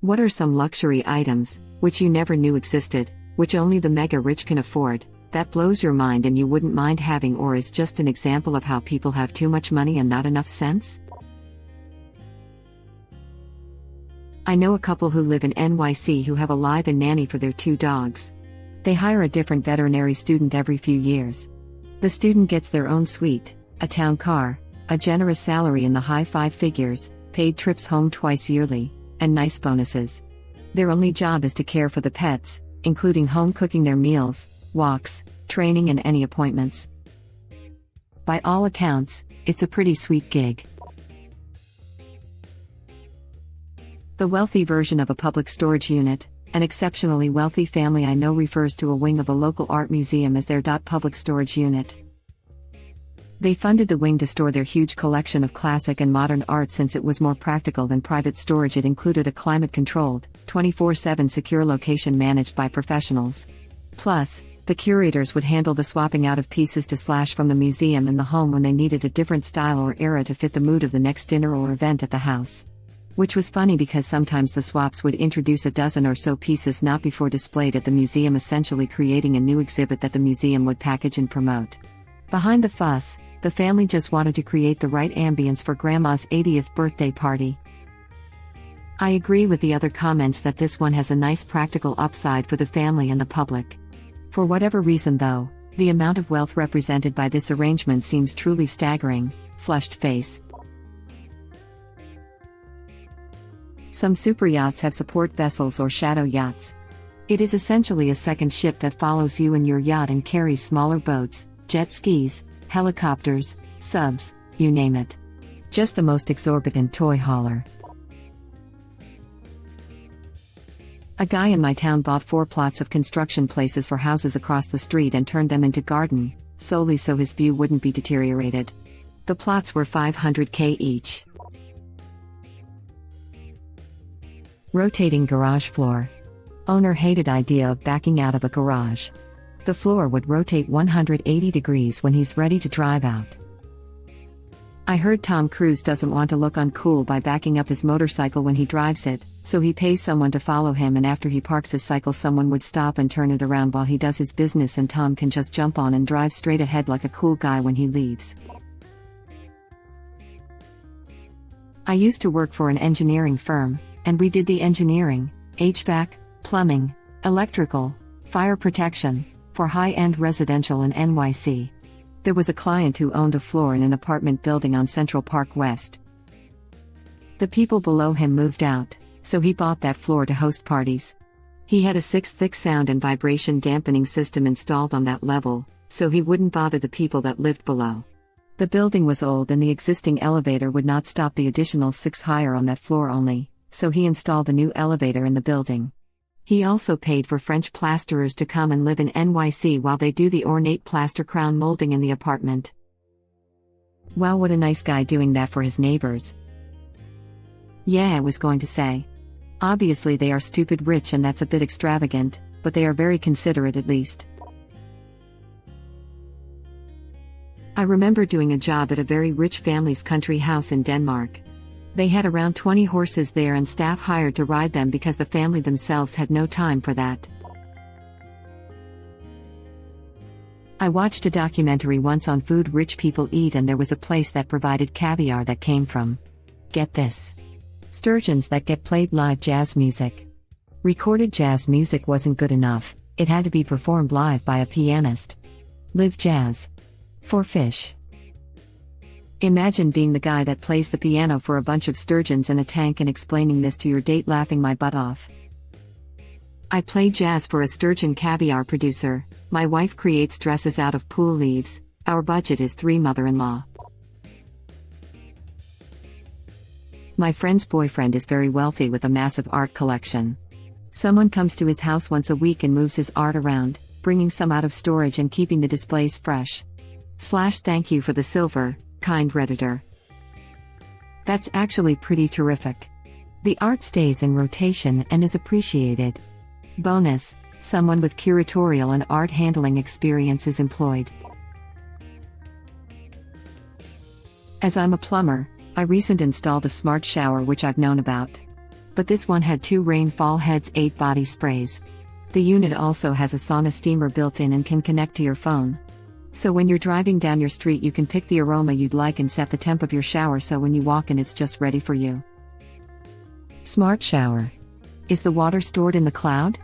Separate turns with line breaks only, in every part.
What are some luxury items, which you never knew existed, which only the mega rich can afford, that blows your mind and you wouldn't mind having, or is just an example of how people have too much money and not enough sense? I know a couple who live in NYC who have a live-in nanny for their 2 dogs. They hire a different veterinary student every few years. The student gets their own suite, a town car, a generous salary in the high 5 figures, paid trips home twice yearly, and nice bonuses. Their only job is to care for the pets, including home cooking their meals, walks, training and any appointments. By all accounts, it's a pretty sweet gig. The wealthy version of a public storage unit. An exceptionally wealthy family I know refers to a wing of a local art museum as their public storage unit. They funded the wing to store their huge collection of classic and modern art since it was more practical than private storage. It included a climate-controlled, 24/7 secure location managed by professionals. Plus, the curators would handle the swapping out of pieces to slash from the museum and the home when they needed a different style or era to fit the mood of the next dinner or event at the house. Which was funny because sometimes the swaps would introduce a dozen or so pieces not before displayed at the museum, essentially creating a new exhibit that the museum would package and promote. Behind the fuss, the family just wanted to create the right ambience for Grandma's 80th birthday party. I agree with the other comments that this one has a nice practical upside for the family and the public. For whatever reason though, the amount of wealth represented by this arrangement seems truly staggering. Flushed face. Some superyachts have support vessels or shadow yachts. It is essentially a second ship that follows you and your yacht and carries smaller boats, jet skis, helicopters, subs, you name it. Just the most exorbitant toy hauler. A guy in my town bought 4 plots of construction places for houses across the street and turned them into garden, solely so his view wouldn't be deteriorated. The plots were $500K each. Rotating garage floor. Owner hated idea of backing out of a garage. The floor would rotate 180 degrees when he's ready to drive out. I heard Tom Cruise doesn't want to look uncool by backing up his motorcycle when he drives it, so he pays someone to follow him, and after he parks his cycle someone would stop and turn it around while he does his business, and Tom can just jump on and drive straight ahead like a cool guy when he leaves. I used to work for an engineering firm, and we did the engineering, HVAC, plumbing, electrical, fire protection, for high-end residential in NYC. There was a client who owned a floor in an apartment building on Central Park West. The people below him moved out, so he bought that floor to host parties. He had a 6-thick sound and vibration dampening system installed on that level, so he wouldn't bother the people that lived below. The building was old and the existing elevator would not stop the additional 6 higher on that floor only, so he installed a new elevator in the building. He also paid for French plasterers to come and live in NYC while they do the ornate plaster crown molding in the apartment. Wow, what a nice guy doing that for his neighbors. Yeah, I was going to say. Obviously they are stupid rich and that's a bit extravagant, but they are very considerate at least. I remember doing a job at a very rich family's country house in Denmark. They had around 20 horses there and staff hired to ride them because the family themselves had no time for that. I watched a documentary once on food rich people eat, and there was a place that provided caviar that came from, get this, sturgeons that get played live jazz music. Recorded jazz music wasn't good enough, it had to be performed live by a pianist. Live jazz. For fish. Imagine being the guy that plays the piano for a bunch of sturgeons in a tank and explaining this to your date, laughing my butt off. I play jazz for a sturgeon caviar producer, my wife creates dresses out of pool leaves, our budget is 3 mother-in-law. My friend's boyfriend is very wealthy with a massive art collection. Someone comes to his house once a week and moves his art around, bringing some out of storage and keeping the displays fresh. Thank you for the silver, kind Redditor. That's actually pretty terrific. The art stays in rotation and is appreciated. Bonus, someone with curatorial and art handling experience is employed. As I'm a plumber, I recently installed a smart shower which I've known about. But this one had 2 rainfall heads, 8 body sprays. The unit also has a sauna steamer built in and can connect to your phone. So when you're driving down your street, you can pick the aroma you'd like and set the temp of your shower so when you walk in it's just ready for you. Smart shower. Is the water stored in the cloud?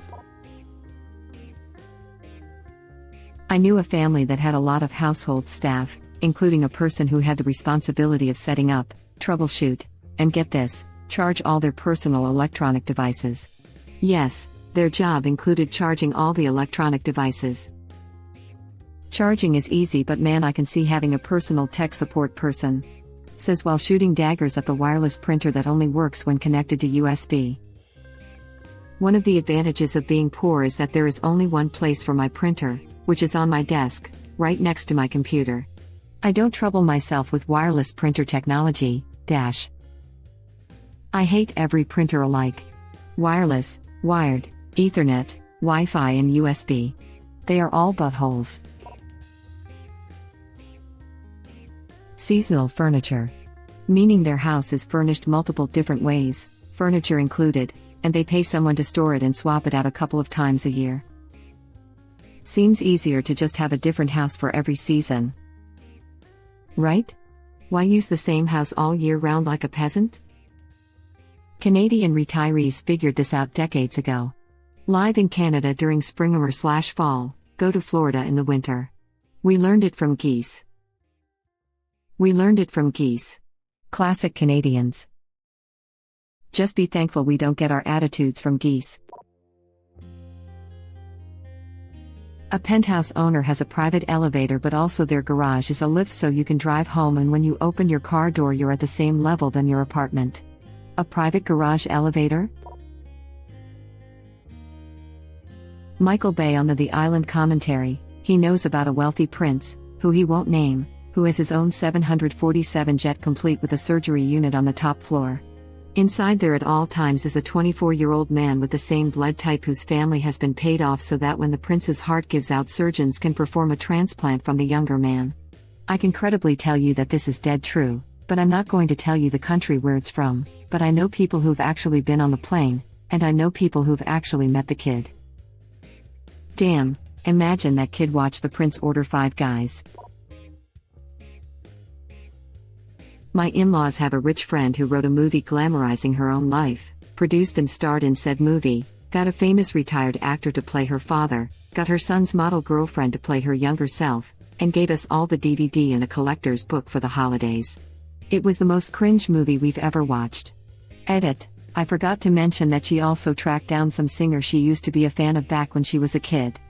I knew a family that had a lot of household staff, including a person who had the responsibility of setting up, troubleshoot, and get this, charge all their personal electronic devices. Yes, their job included charging all the electronic devices. Charging is easy, but man, I can see having a personal tech support person. Says while shooting daggers at the wireless printer that only works when connected to USB. One of the advantages of being poor is that there is only one place for my printer, which is on my desk, right next to my computer. I don't trouble myself with wireless printer technology, I hate every printer alike. Wireless, wired, Ethernet, Wi-Fi and USB. They are all buttholes. Seasonal furniture. Meaning their house is furnished multiple different ways, furniture included, and they pay someone to store it and swap it out a couple of times a year. Seems easier to just have a different house for every season. Right? Why use the same house all year round like a peasant? Canadian retirees figured this out decades ago. Live in Canada during spring/fall, go to Florida in the winter. We learned it from geese. Classic Canadians. Just be thankful we don't get our attitudes from geese. A penthouse owner has a private elevator, but also their garage is a lift so you can drive home, and when you open your car door you're at the same level than your apartment. A private garage elevator? Michael Bay on the Island commentary, he knows about a wealthy prince, who he won't name, who has his own 747 jet complete with a surgery unit on the top floor. Inside there at all times is a 24-year-old man with the same blood type whose family has been paid off so that when the prince's heart gives out, surgeons can perform a transplant from the younger man. I can credibly tell you that this is dead true, but I'm not going to tell you the country where it's from, but I know people who've actually been on the plane, and I know people who've actually met the kid. Damn, imagine that kid watched the prince order 5 guys. My in-laws have a rich friend who wrote a movie glamorizing her own life, produced and starred in said movie, got a famous retired actor to play her father, got her son's model girlfriend to play her younger self, and gave us all the DVD and a collector's book for the holidays. It was the most cringe movie we've ever watched. Edit. I forgot to mention that she also tracked down some singer she used to be a fan of back when she was a kid.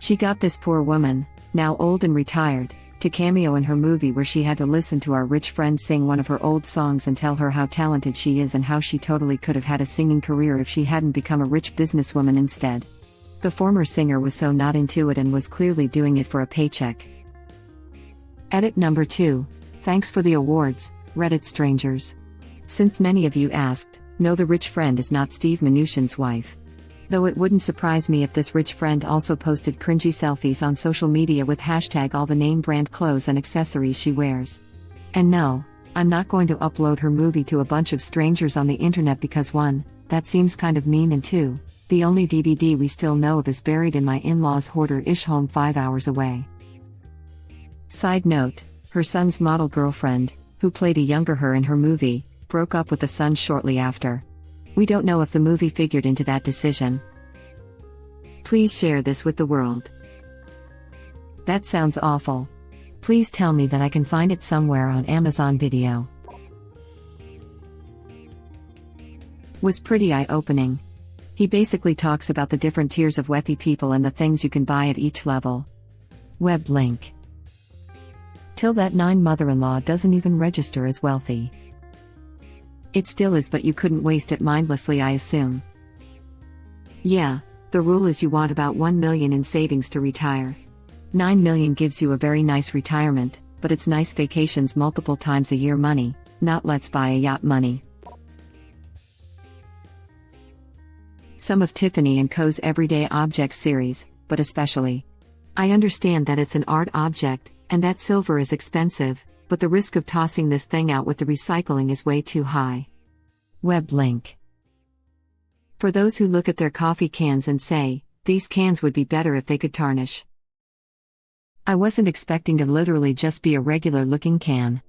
She got this poor woman, now old and retired, to cameo in her movie where she had to listen to our rich friend sing one of her old songs and tell her how talented she is and how she totally could have had a singing career if she hadn't become a rich businesswoman instead. The former singer was so not into it and was clearly doing it for a paycheck. Edit number 2. Thanks for the awards, Reddit strangers. Since many of you asked, no, the rich friend is not Steve Mnuchin's wife. Though it wouldn't surprise me if this rich friend also posted cringy selfies on social media with hashtag all the name brand clothes and accessories she wears. And no, I'm not going to upload her movie to a bunch of strangers on the internet because 1, that seems kind of mean, and 2, the only DVD we still know of is buried in my in-laws' hoarder-ish home 5 hours away. Side note, her son's model girlfriend, who played a younger her in her movie, broke up with the son shortly after. We don't know if the movie figured into that decision. Please share this with the world. That sounds awful. Please tell me that I can find it somewhere on Amazon Video. Was pretty eye-opening. He basically talks about the different tiers of wealthy people and the things you can buy at each level. Web link. Till that 9 mother-in-law doesn't even register as wealthy. It still is, but you couldn't waste it mindlessly, I assume. Yeah, the rule is you want about 1 million in savings to retire. 9 million gives you a very nice retirement, but it's nice vacations multiple times a year money, not let's buy a yacht money. Some of Tiffany & Co.'s Everyday Objects series, but especially. I understand that it's an art object, and that silver is expensive, but the risk of tossing this thing out with the recycling is way too high. Web link. For those who look at their coffee cans and say, these cans would be better if they could tarnish. I wasn't expecting to literally just be a regular looking can.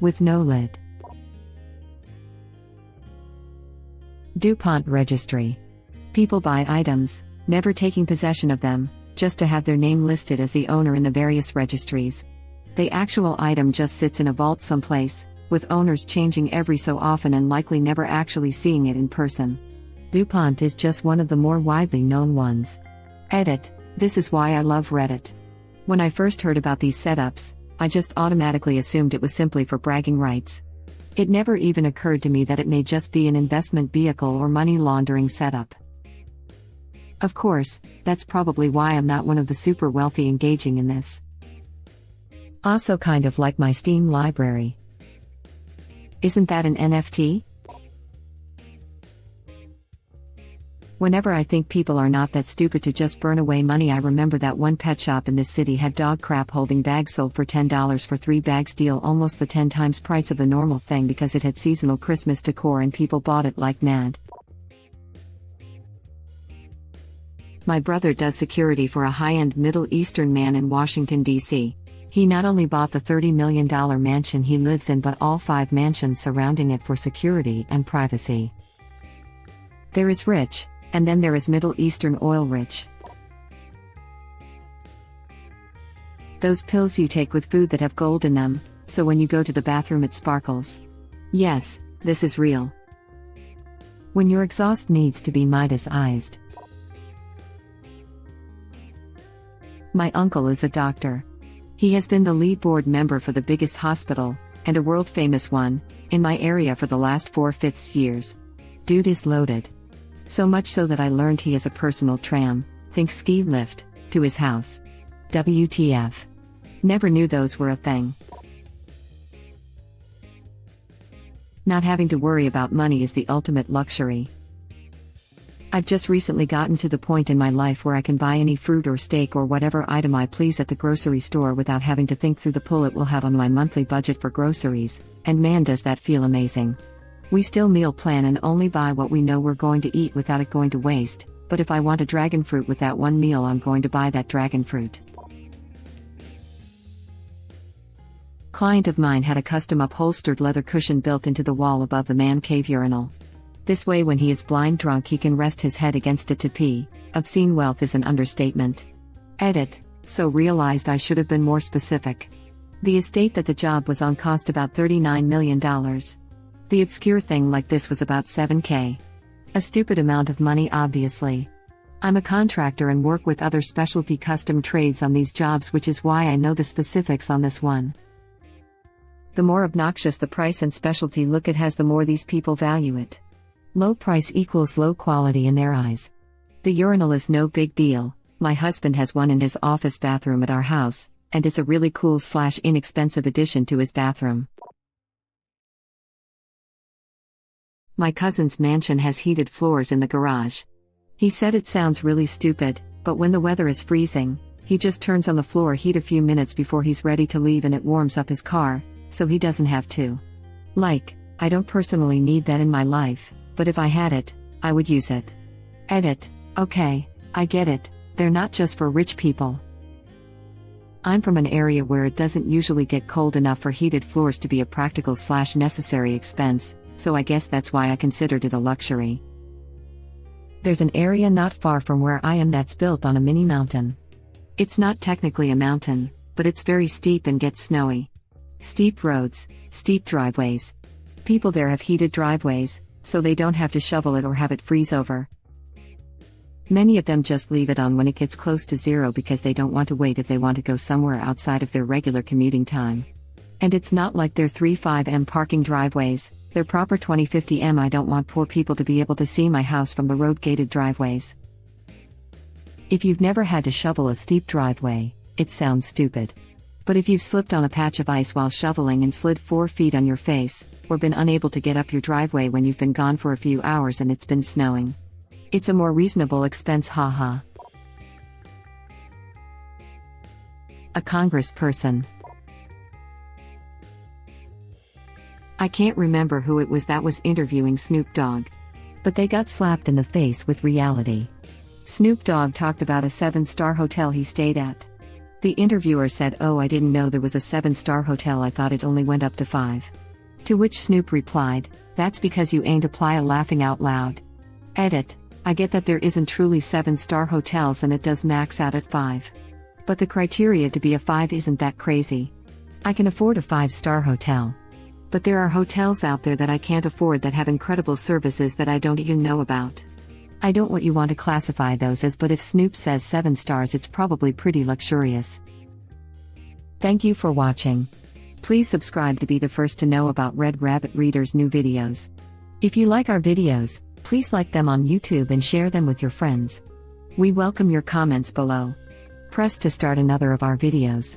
With no lid. DuPont Registry. People buy items, never taking possession of them, just to have their name listed as the owner in the various registries. The actual item just sits in a vault someplace, with owners changing every so often and likely never actually seeing it in person. DuPont is just one of the more widely known ones. Edit. This is why I love Reddit. When I first heard about these setups, I just automatically assumed it was simply for bragging rights. It never even occurred to me that it may just be an investment vehicle or money laundering setup. Of course, that's probably why I'm not one of the super wealthy engaging in this. Also kind of like my Steam library. Isn't that an NFT? Whenever I think people are not that stupid to just burn away money, I remember that one pet shop in this city had dog crap holding bags sold for $10 for 3 bags, deal almost the 10 times price of the normal thing because it had seasonal Christmas decor and people bought it like mad. My brother does security for a high-end Middle Eastern man in Washington, D.C. He not only bought the $30 million mansion he lives in but all 5 mansions surrounding it for security and privacy. There is rich, and then there is Middle Eastern oil rich. Those pills you take with food that have gold in them, so when you go to the bathroom it sparkles. Yes, this is real. When your exhaust needs to be Midas-ized. My uncle is a doctor. He has been the lead board member for the biggest hospital, and a world-famous one, in my area for the last 4/5 years. Dude is loaded. So much so that I learned he has a personal tram, think ski lift, to his house. WTF. Never knew those were a thing. Not having to worry about money is the ultimate luxury. I've just recently gotten to the point in my life where I can buy any fruit or steak or whatever item I please at the grocery store without having to think through the pull it will have on my monthly budget for groceries, and man does that feel amazing. We still meal plan and only buy what we know we're going to eat without it going to waste, but if I want a dragon fruit with that one meal I'm going to buy that dragon fruit. Client of mine had a custom upholstered leather cushion built into the wall above the man cave urinal. This way when he is blind drunk he can rest his head against it to pee. Obscene wealth is an understatement. Edit. So realized I should have been more specific. The estate that the job was on cost about $39 million. The obscure thing like this was about $7,000. A stupid amount of money obviously. I'm a contractor and work with other specialty custom trades on these jobs, which is why I know the specifics on this one. The more obnoxious the price and specialty look it has, the more these people value it. Low price equals low quality in their eyes. The urinal is no big deal. My husband has one in his office bathroom at our house, and it's a really cool / inexpensive addition to his bathroom. My cousin's mansion has heated floors in the garage. He said it sounds really stupid, but when the weather is freezing, he just turns on the floor heat a few minutes before he's ready to leave and it warms up his car, so he doesn't have to. I don't personally need that in my life, but if I had it, I would use it. Edit. Okay, I get it, they're not just for rich people. I'm from an area where it doesn't usually get cold enough for heated floors to be a practical / necessary expense, so I guess that's why I considered it a luxury. There's an area not far from where I am that's built on a mini mountain. It's not technically a mountain, but it's very steep and gets snowy. Steep roads, steep driveways. People there have heated driveways, so they don't have to shovel it or have it freeze over. Many of them just leave it on when it gets close to zero because they don't want to wait if they want to go somewhere outside of their regular commuting time. And it's not like they're 3-5 parking driveways, they're proper 20-50 I don't want poor people to be able to see my house from the road-gated driveways. If you've never had to shovel a steep driveway, it sounds stupid. But if you've slipped on a patch of ice while shoveling and slid 4 feet on your face, or been unable to get up your driveway when you've been gone for a few hours and it's been snowing, it's a more reasonable expense, haha. A congressperson. I can't remember who it was that was interviewing Snoop Dogg. But they got slapped in the face with reality. Snoop Dogg talked about a 7-star hotel he stayed at. The interviewer said, "Oh, I didn't know there was a 7-star hotel, I thought it only went up to 5. To which Snoop replied, "That's because you ain't apply a laughing out loud." Edit: I get that there isn't truly 7-star hotels and it does max out at 5. But the criteria to be a 5 isn't that crazy. I can afford a 5-star hotel. But there are hotels out there that I can't afford that have incredible services that I don't even know about. I don't what you want to classify those as, but if Snoop says 7 stars, it's probably pretty luxurious. Thank you for watching. Please subscribe to be the first to know about Red Rabbit Reader's new videos. If you like our videos, please like them on YouTube and share them with your friends. We welcome your comments below. Press to start another of our videos.